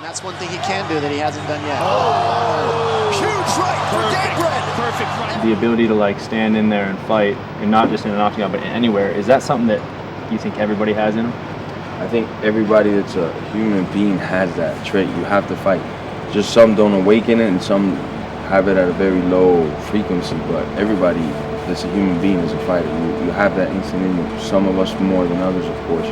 That's one thing he can do that he hasn't done yet. Oh, huge right for Gabriel. Perfect right. The ability to like stand in there and fight, and not just in an octagon, but anywhere. Is that something that you think everybody has in them? I think everybody that's a human being has that trait. You have to fight. Just some don't awaken it, and some have it at a very low frequency. But everybody that's a human being is a fighter. You have that instinct in you. Some of us more than others, of course.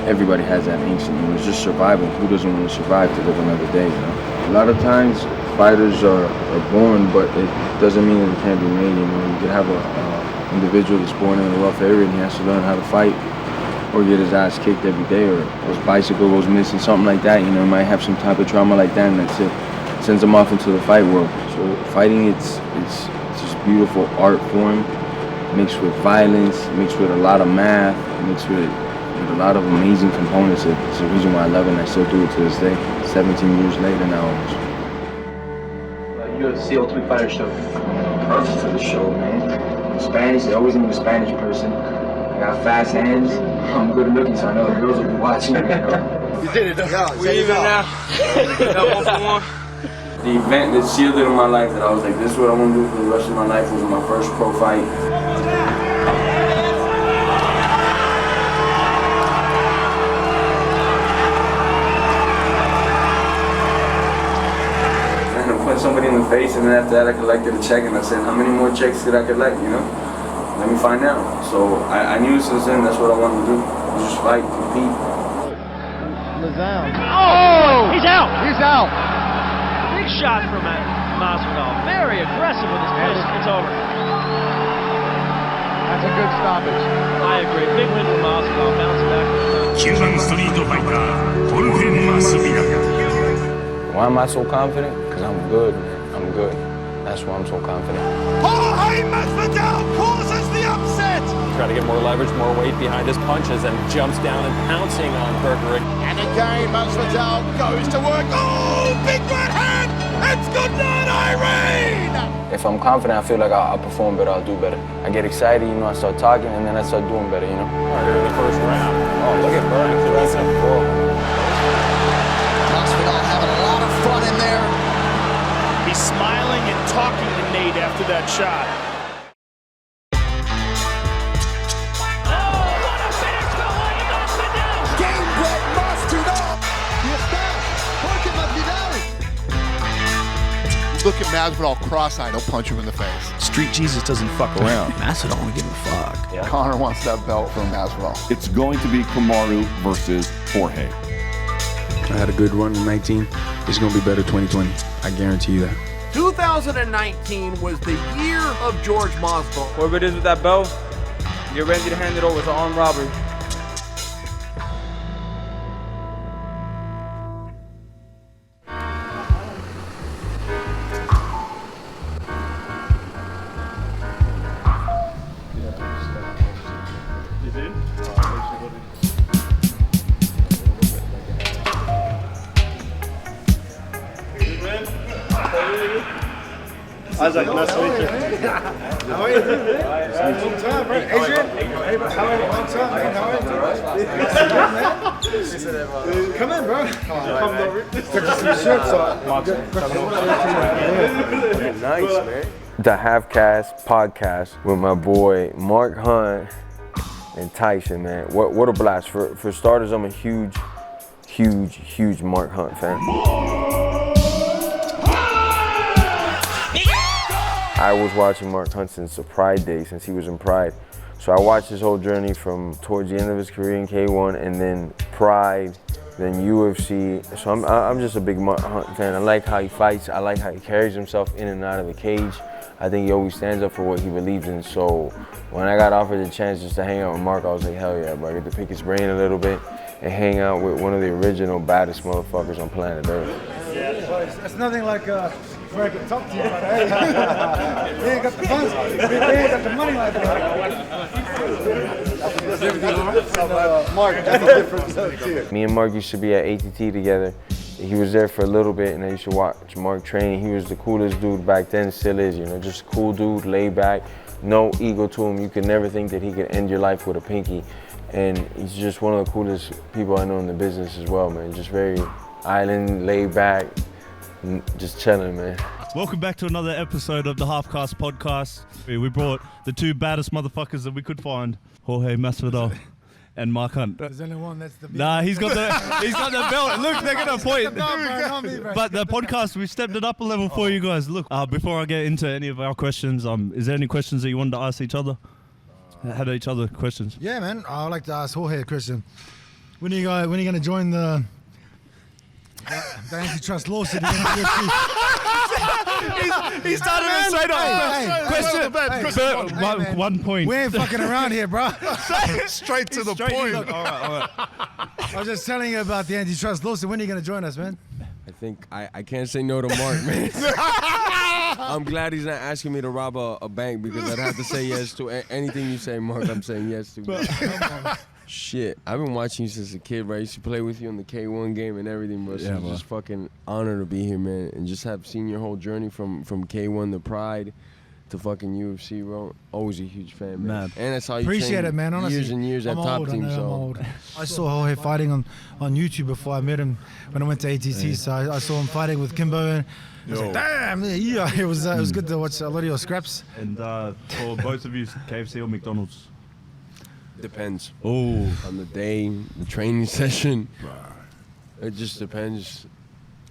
Everybody has that instinct. It's just survival. Who doesn't want to survive to live another day? You know? A lot of times, fighters are born, but it doesn't mean that it can't be made. You know, you could have a individual that's born in a rough area and he has to learn how to fight, or get his ass kicked every day, or his bicycle goes missing, something like that. You know, he might have some type of trauma like that, and that's it. Sends him off into the fight world. So fighting, it's just beautiful art form, mixed with violence, mixed with a lot of math, mixed with a lot of amazing components. It's the reason why I love it, and I still do it to this day, 17 years later now almost. UFC Ultimate Fighter show. Perfect for the show, man. Spanish, they always need a Spanish person. I got fast hands. I'm good looking, so I know the girls will be watching. You did it, though. We're even now. The event that sealed it in my life, that I was like, this is what I want to do for the rest of my life, was my first pro fight. Somebody in the face, and then after that I collected a check, and I said, how many more checks could I collect, you know? Let me find out. So I knew since then that's what I wanted to do. Just fight, compete. Oh! He's out! He's out. Big shot from Masvidal. Very aggressive with his fist. It's over. That's a good stoppage. I agree. Big win for Masvidal. Bouncing back. 9番ストリートファイター、フォルテン・マスビダ。 Why am I so confident? Because I'm good, man. I'm good. That's why I'm so confident. Jorge Masvidal causes the upset. Try to get more leverage, more weight behind his punches, and jumps down and pouncing on Bergeric. And again, Masvidal goes to work. Oh, big right hand. It's good night, Irene. If I'm confident, I feel like I'll perform better, I'll do better. I get excited, you know, I start talking, and then I start doing better, you know? All right, in the first round. Oh, look at Berg. Masvidal having a lot of fun in there. He's smiling and talking to Nate after that shot. Oh, what a finish for Jorge Masvidal! Gabriel Masvidal. Look at Masvidal cross-eyed, he'll punch him in the face. Street Jesus doesn't fuck around. Masvidal don't give a fuck. Yeah. Conor wants that belt from Masvidal. It's going to be Kamaru versus Jorge. I had a good run in 19. It's going to be better 2020. I guarantee you that. 2019 was the year of George Masvidal. Whoever it is with that belt, get ready to hand it over to armed robbery. Isaac, nice to meet you. How are you? Long time, right? Adrian? Hey, how are you? Long time, man. How are you? Come in, bro. Come over. Took some shirts off. Nice, man. The Halfcast podcast with my boy Mark Hunt and Tyson, man. What a blast. For starters, I'm a huge Mark Hunt fan. I was watching Mark Hunt since the Pride days, since he was in Pride. So I watched his whole journey from towards the end of his career in K1, and then Pride, then UFC. So I'm just a big Mark Hunt fan. I like how he fights. I like how he carries himself in and out of the cage. I think he always stands up for what he believes in. So when I got offered the chance just to hang out with Mark, I was like, hell yeah, bro. I get to pick his brain a little bit and hang out with one of the original baddest motherfuckers on planet Earth. It's nothing like where I can talk to you about it. They ain't got the funds. They ain't got the money like that. Mark, that's a difference too. Me and Mark used to be at ATT together. He was there for a little bit, and I used to watch Mark train. He was the coolest dude back then, still is, you know, just a cool dude, laid back, no ego to him. You could never think that he could end your life with a pinky. And he's just one of the coolest people I know in the business as well, man. Just very island, laid back, just chilling, man. Welcome back to another episode of the Halfcast podcast. We brought the two baddest motherfuckers that we could find, Jorge Masvidal and Mark Hunt. There's only one. That's the. Nah, he's got the belt. Look, they're gonna point. But the podcast, we stepped it up a level for you guys. Look, before I get into any of our questions, is there any questions that you wanted to ask each other? Had each other questions? Yeah, man. I would like to ask Jorge a question. When are you going to join the antitrust lawsuit? He started to say that. Question. 1 point. We ain't fucking around here, bro. Straight to the point. All right. I was just telling you about the antitrust lawsuit. When are you going to join us, man? I think I can't say no to Mark, man. I'm glad he's not asking me to rob a bank because I'd have to say yes to anything you say, Mark. I'm saying yes to. Shit, I've been watching you since a kid, right? I used to play with you on the K1 game and everything, bro. So it's just fucking honor to be here, man, and just have seen your whole journey from K1 to Pride to fucking UFC, bro. Always a huge fan, man. And that's how you appreciate it, man. Honestly, years and years at top team. I'm old. I saw Jorge fighting on YouTube before I met him when I went to ATC. Yeah. So I saw him fighting with Kimbo. And I was like, damn, yeah, it was good to watch a lot of your scraps. And for both of you, KFC or McDonald's? Depends. Oh, on the day, the training session. It just depends.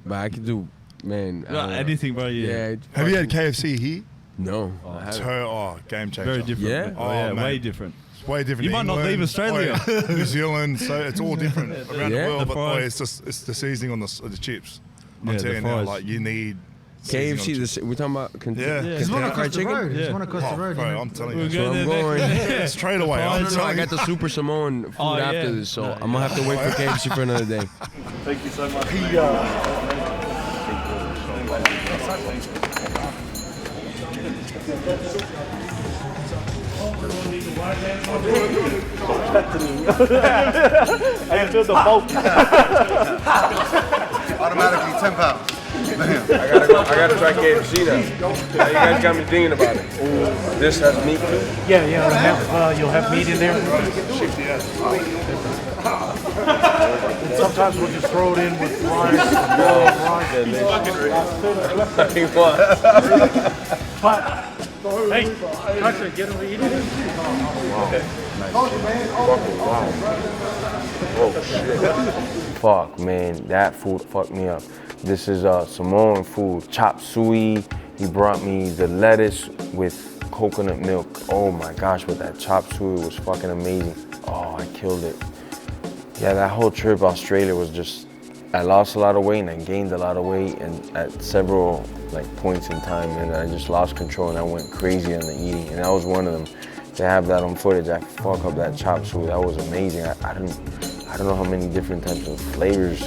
But I could do, man. Anything, bro. Yeah. Have you had KFC here? No. Game changer. Very different. Yeah. Yeah, way different. It's way different. You might not leave Australia. New Zealand, so it's all different around the world. But it's it's the seasoning on the chips. I'm Yeah, telling the you now, fries. like you need. KFC, we're talking about There's one across the road. There's one across the road. Bro, I'm telling you. So I'm going straight away. I got the Super Samoan food after this, so I'm going to have to wait for KFC for another day. Thank you so much. I feel the bulk. Automatically 10 pounds. I gotta try KFC now. You guys got me thinking about it. This has meat too? Yeah, you'll have meat in there. And sometimes we'll just throw it in with rice. Hey, Hunter, get him to eat it. Oh shit. Fuck, man, that food fucked me up. This is Samoan food, chop suey. He brought me the lettuce with coconut milk. Oh my gosh, with that chop suey was fucking amazing. Oh, I killed it. Yeah, that whole trip, Australia was just, I lost a lot of weight and I gained a lot of weight and at several points in time, and I just lost control and I went crazy on the eating, and that was one of them. To have that on footage, I fuck up that chop suey, that was amazing. I don't know how many different types of flavors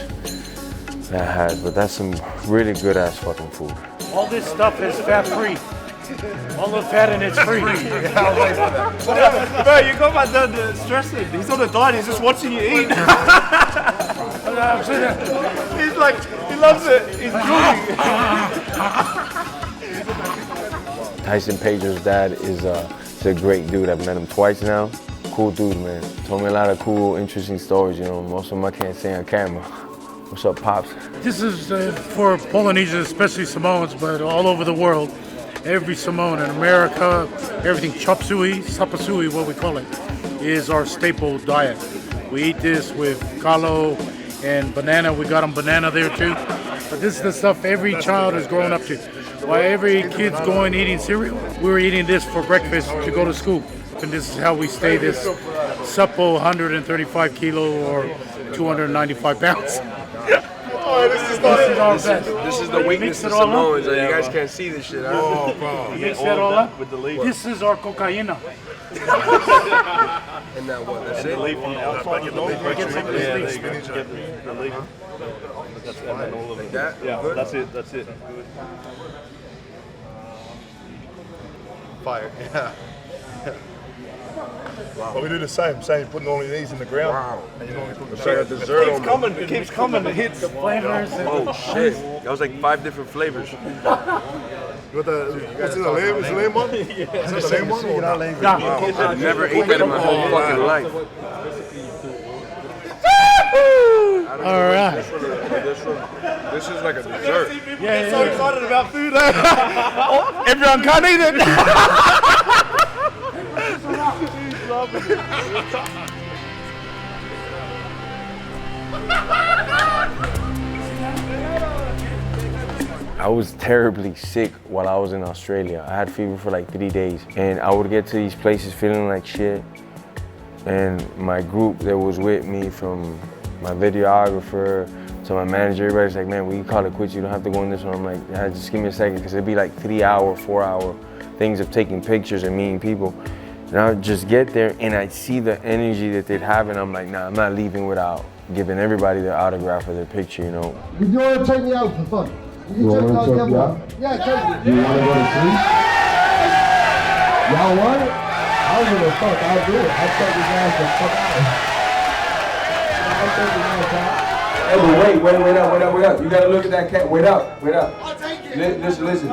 that had, but that's some really good ass fucking food. All this stuff is fat free. All the fat in it's free. Bro, you got my dad stressing. He's on a diet, he's just watching you eat. He's like, he loves it. He's drooling. Tyson Pedro's dad is a great dude. I've met him twice now. Cool dude, man. Told me a lot of cool, interesting stories, you know. Most of them I can't say on camera. What's up, Pops? This is for Polynesians, especially Samoans, but all over the world. Every Samoan in America, everything chop suey, sapa suey, what we call it, is our staple diet. We eat this with kalo and banana. We got them banana there too. But this is the stuff every child is growing up to. While every kid's going eating cereal, we're eating this for breakfast to go to school. And this is how we stay this supple 135 kilo or 295 pounds. This is the weakness of Samoans. You guys can't see this shit. Oh, bro. Mix that all up. This is our cocaina. And now what? That's it? Leaf on the outside. Get some of this leaf. The leaf. Like that? Yeah, that's it. Fire. Yeah. Wow. But we do the same, putting all these in the ground. Wow. And you normally put the dessert It keeps coming, it hits. Flavors. Oh shit. That was like 5 different flavors. What's in the lamb? Is the lamb one? Is that the lamb one? Or not? Wow. I've never ate that in my whole fucking life. All right. This is like a dessert. Yeah, so excited about food. Everyone can't eat it. I was terribly sick while I was in Australia. I had fever for like 3 days, and I would get to these places feeling like shit. And my group that was with me, from my videographer to my manager, everybody's like, man, we can call it quits. You don't have to go in this one. I'm like, yeah, just give me a second, because it'd be like 3 hour, 4 hour things of taking pictures and meeting people. And I would just get there and I'd see the energy that they'd have, and I'm like, nah, I'm not leaving without giving everybody their autograph or their picture, you know. You want to take me out for fun? You want to take me out? Yeah, take me. You want to go to sleep? Y'all want it? I don't give a fuck. I'll do it. I'll take you guys the fuck out. I'll take you guys out. Hey, but wait up. You gotta look at that cat. Wait up. I'll take it. Listen.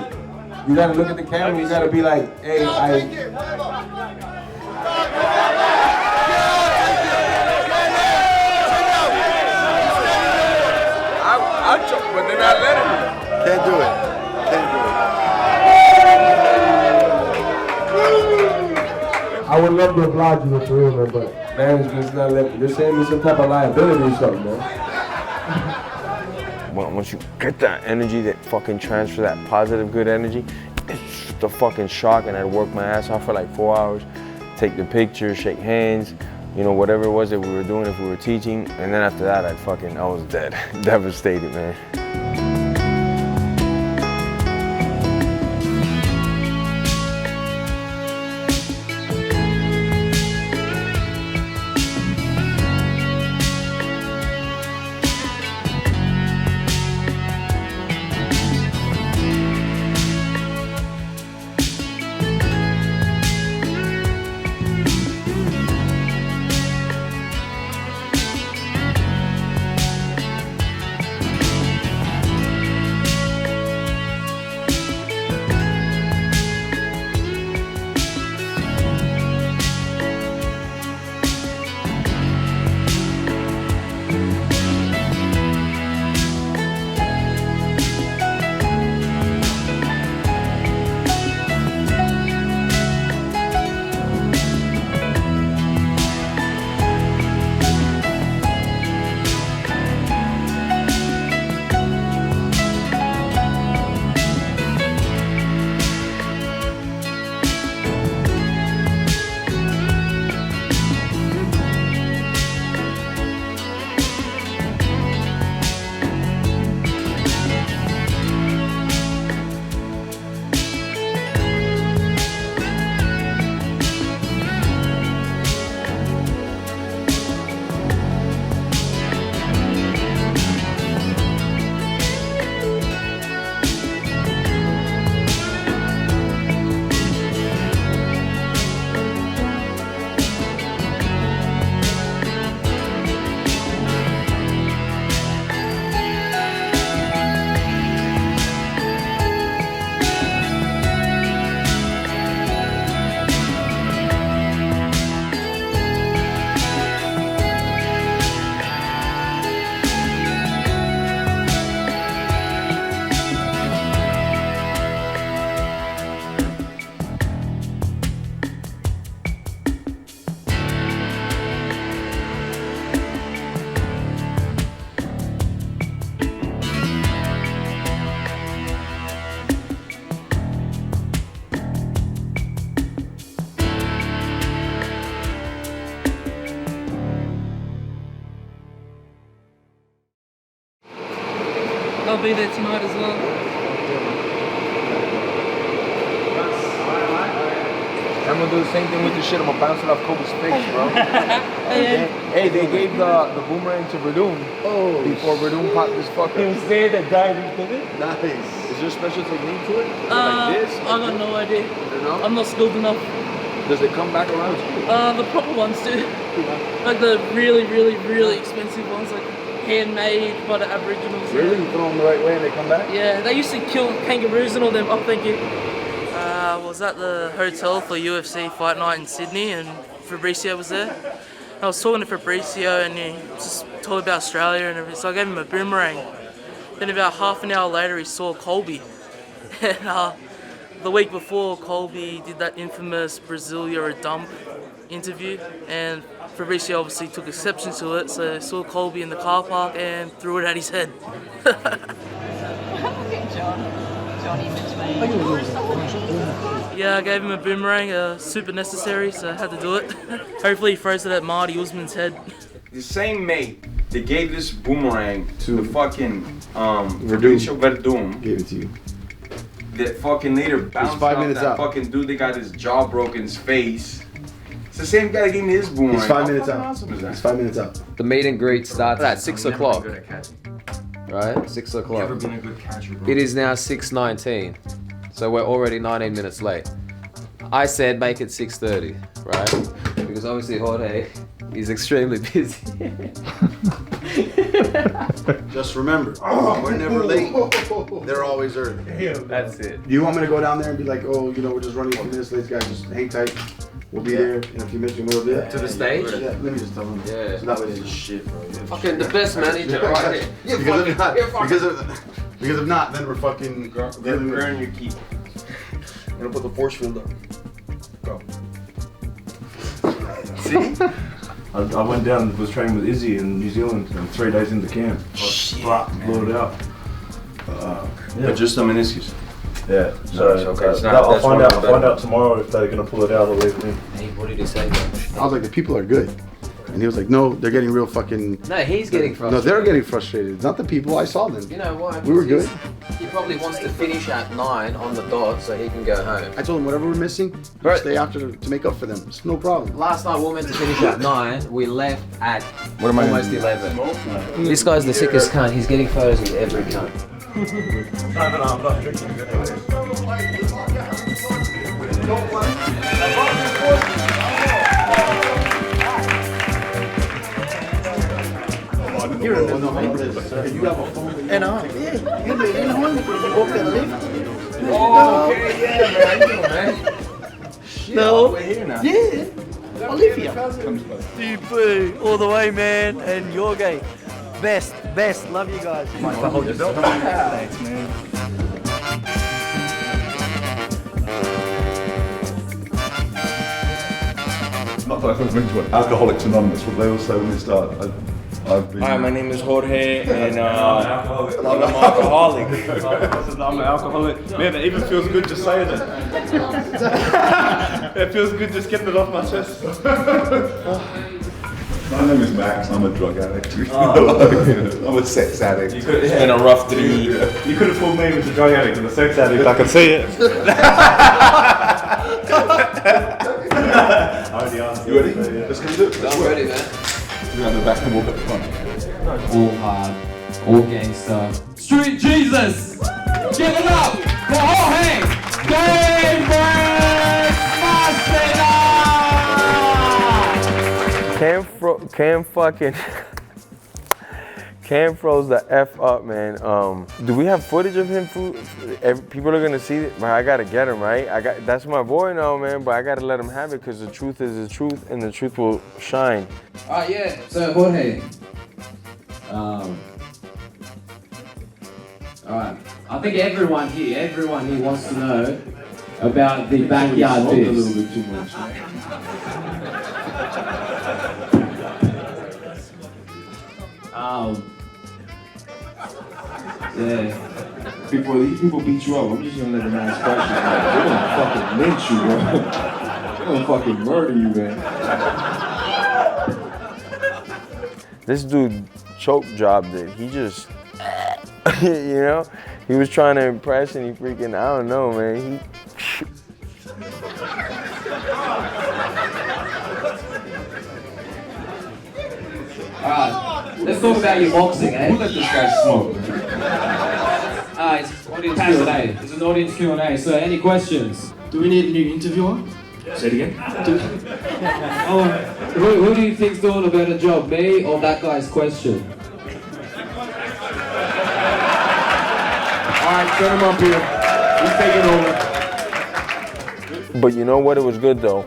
You gotta look at the camera. You gotta be like, hey, I'll take it. Whatever. But they're not letting me. Can't do it. I would love to oblige you for real, man, but management's not letting me. They're saying me some type of liability or something, man. Once you get that energy, that fucking transfer, that positive, good energy, it's just a fucking shock. And I'd work my ass off for like 4 hours, take the picture, shake hands, you know, whatever it was that we were doing, if we were teaching. And then after that, I was dead, devastated, man. I'll be there tonight as well. I'm gonna do the same thing with the shit. I'm gonna bounce it off Kobe's face, bro. Hey, they gave the boomerang to Verdun before Verdun popped this fucker. He was there, that guy who did it. Nice. Is there a special technique to it? Like this? I got no idea. I'm not skilled enough. Does it come back around to you? The proper ones do. Like the really, really, really expensive ones, like handmade by the Aboriginals. Really? You throw them the right way and they come back? Yeah, they used to kill kangaroos and all them. Oh, thank you. I was at the hotel for UFC Fight Night in Sydney, and Fabricio was there. I was talking to Fabricio and he just talked about Australia and everything, so I gave him a boomerang. Then about half an hour later he saw Colby. And the week before, Colby did that infamous Brazil you're a dump interview, and Fabricio obviously took exception to it, so he saw Colby in the car park and threw it at his head. Yeah, I gave him a boomerang, super necessary, so I had to do it. Hopefully he throws it at Marty Usman's head. The same mate that gave this boomerang to the fucking Verdum gave it to you. That fucking later bounced off that fucking dude that got his jaw broke in his face. It's the same guy that gave me his boomerang. He's 5 minutes out. Awesome is that? He's 5 minutes out. The meet and greet starts at 6 o'clock. Good at catching. Right? 6 o'clock. Never been a good catcher, bro. It is now 6:19. So we're already 19 minutes late. I said make it 6:30, right? Because obviously Jorge is extremely busy. Just remember, we're never late. They're always early. That's it. Do you want me to go down there and be like, oh, you know, we're just running a few minutes late, guys, just hang tight. We'll be there in a few minutes. You know, we'll To the stage? Yeah, let me just tell them. Yeah. So that way they just shit, bro. Fucking the best manager right here. Because if not, then we're fucking Earn your keep. I'm gonna put the force field up. Go. See? I went down and was training with Izzy in New Zealand and 3 days into camp. Blew it out. But just a meniscus. Yeah. So okay. I'll find out tomorrow if they're gonna pull it out or leave it in. Hey, what did he say? I was like, the people are good. And he was like, no, they're getting real fucking... No, he's getting frustrated. No, they're getting frustrated. It's not the people, I saw them. You know why? We were good. He probably wants to finish at 9 on the dot so he can go home. I told him whatever we're missing, we'll stay after to make up for them. It's no problem. Last night we were meant to finish at 9. We left at What am I almost 11. This guy's the sickest cunt. He's getting photos with every cunt. No, I'm not drinking. Oh, okay, yeah, man. How you doing, man? Shit, No. we're here now. Yeah. Olivia. DP, all the way, man. And your game. Best. Love you guys. Thanks, man. Not that I've ever been to an Alcoholics Anonymous, what they all say when they start. I've been... Hi, my name is Jorge, and I'm an alcoholic. I'm an alcoholic. Man, it even feels good just saying it. It feels good just getting it off my chest. My name is Max, I'm a drug addict. I'm a sex addict. It's been a rough 3 years. You could have fooled me with the drug addict and the sex addict, I can see it. You ready? Let's go do it. I'm ready, man. We're on the back and walk at the front. All hard, all gangster. Street Jesus! Give it up for Jorge! Cam froze the F up, man. Do we have footage of him? People are gonna see it. Man, I gotta get him, right? That's my boy now, man, but I gotta let him have it because the truth is the truth and the truth will shine. Yeah, so Jorge. Alright, I think everyone here wants to know about the backyard biz. A little bit too much, man. Yeah. Before these people beat you up, I'm just gonna let them ask questions. They're gonna fucking lynch you, bro. They're gonna fucking murder you, man. This dude choke jobbed it. He just, you know, he was trying to impress and he freaking, I don't know, man. Alright, let's talk about your boxing, eh? Who let this guy smoke? It's audience Q&A. It's an audience Q&A, so any questions? Do we need a new interviewer? Say it again. Who do you think's doing a better job, me or that guy's question? Alright, send him up here. He's taking over. But you know what? It was good though.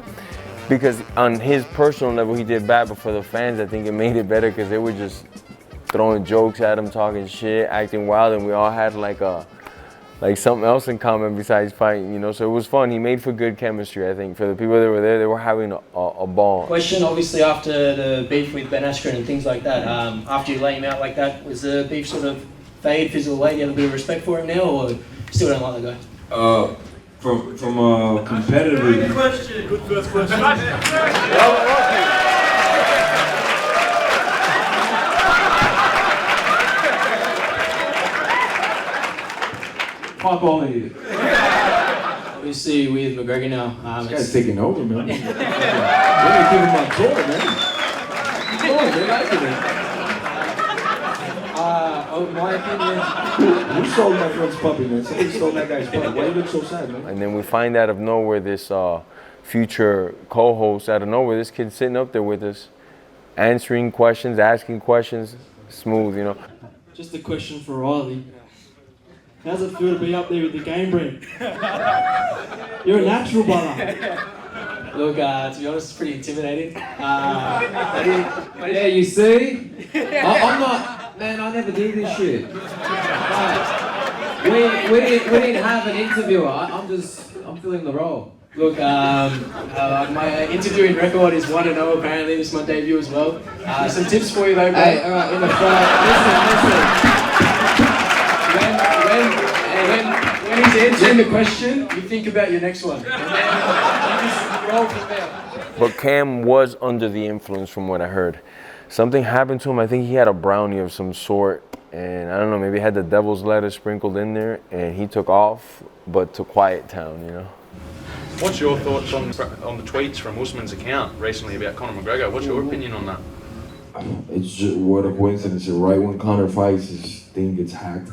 because on his personal level he did bad, but for the fans I think it made it better because they were just throwing jokes at him, talking shit, acting wild, and we all had like something else in common besides fighting, you know. So it was fun. He made for good chemistry, I think. For the people that were there, they were having a ball. Question, obviously after the beef with Ben Askren and things like that, after you lay him out like that, was the beef sort of fade, fizzle away? Do you have a bit of respect for him now, or still don't like the guy? From competitively. Good question. Good first question. Fuck all of you. Obviously with McGregor now. This guy's taking over, man. We're gonna give him my tour, man. Come on, man. I can. My opinion. Who stole my friend's puppy, man? Somebody stole that guy's puppy. Why you look so sad, man? And then we find out of nowhere this future co-host out of nowhere. This kid's sitting up there with us, answering questions, asking questions, smooth, you know. Just a question for Riley. How's it feel to be up there with the game brain? You're a natural, brother. Look, to be honest, it's pretty intimidating. Yeah, you see? I'm not... Man, I never do this shit. We didn't have an interviewer. I'm filling the role. Look, my interviewing record is 1-0 apparently. This is my debut as well. Some tips for you though, bro. Hey, alright, in the front. Listen. When he's answering the question, you think about your next one. And then you just roll from there. But Cam was under the influence from what I heard. Something happened to him. I think he had a brownie of some sort. And I don't know, maybe had the devil's lettuce sprinkled in there. And he took off, but to quiet town, you know. What's your thoughts on the tweets from Usman's account recently about Conor McGregor? What's your opinion on that? It's just what a coincidence. Right when Conor fights, his thing gets hacked.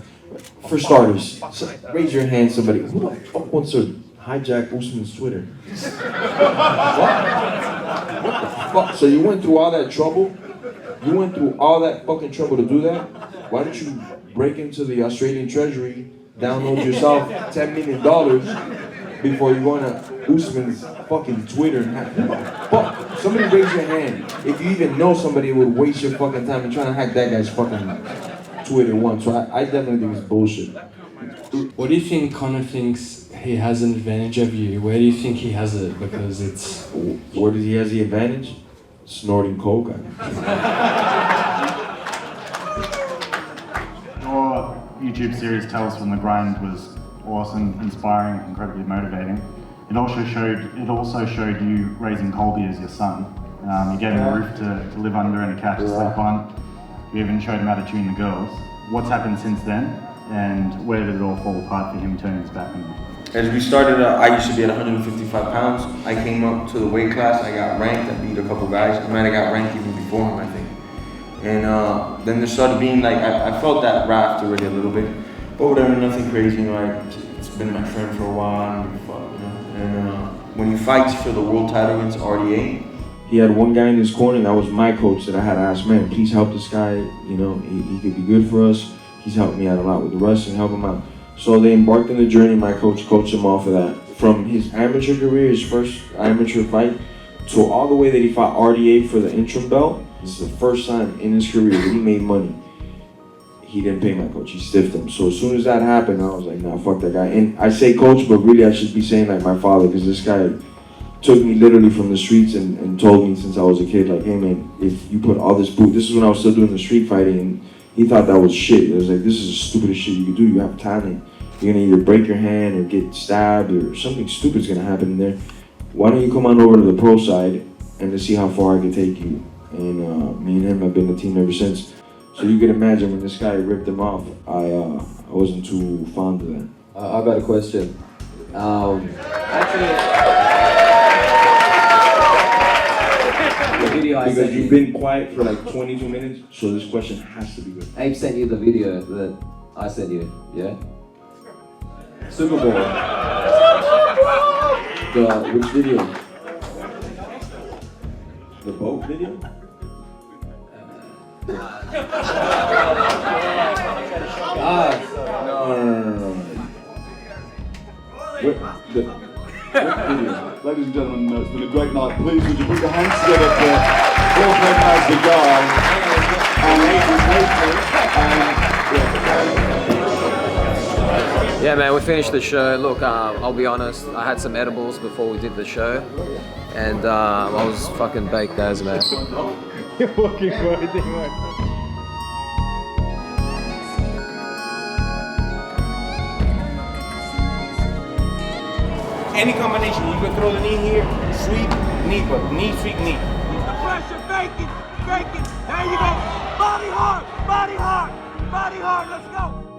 For starters, raise your hand, somebody. Who the fuck wants to hijack Usman's Twitter? What the fuck? So you went through all that trouble? You went through all that fucking trouble to do that? Why don't you break into the Australian Treasury, download yourself $10 million before you go on Usman's fucking Twitter and hack? Fuck. Somebody raise your hand if you even know somebody would waste your fucking time and trying to hack that guy's fucking Twitter once. So I definitely think it's bullshit. What do you think Conor thinks he has an advantage over you? Where do you think he has it? Because it's... Where does he has the advantage? Snorting coke. Your YouTube series Tell Us From The Grind was awesome, inspiring, incredibly motivating. It also showed you raising Colby as your son. You gave him a roof to live under and a couch to sleep on. You even showed him how to tune the girls. What's happened since then, and where did it all fall apart for him turning his back on you? As we started, I used to be at 155 pounds. I came up to the weight class, I got ranked, I beat a couple guys. I might have got ranked even before him, I think. And then there started being like, I felt that raft already a little bit. But whatever, nothing crazy, you know, it's been my friend for a while, and when he fights for the world title against RDA, he had one guy in his corner, and that was my coach that I had to ask, man, please help this guy, you know, he could be good for us. He's helped me out a lot with the wrestling, help him out. So they embarked on the journey, my coach coached him off of that. From his amateur career, his first amateur fight, to all the way that he fought RDA for the interim belt. This is the first time in his career that he made money. He didn't pay my coach, he stiffed him. So as soon as that happened, I was like, nah, fuck that guy. And I say coach, but really I should be saying like my father, because this guy took me literally from the streets and told me since I was a kid, like, hey man, if you put all this this is when I was still doing the street fighting, and he thought that was shit. It was like, this is the stupidest shit you could do. You have talent. You're gonna either break your hand or get stabbed or something stupid's gonna happen in there. Why don't you come on over to the pro side and to see how far I can take you? And me and him have been a team ever since. So you can imagine when this guy ripped him off, I wasn't too fond of that. I've got a question. The video I because sent you've you, been quiet for like 22 minutes, so this question has to be good. Abe sent you the video that I sent you, yeah? Super Bowl. Which video? The boat video? Guys. No. What video? ladies and gentlemen, it's been a great night. Please, would you put your hands together for Fulltime as the guy and Yeah, man, we finished the show. Look, I'll be honest, I had some edibles before we did the show, and I was fucking baked as, man. You're fucking worthy, man. Any combination, you can throw the knee here, sweep, knee, but knee, sweep, knee. The pressure, fake it. There you go. Body hard, let's go.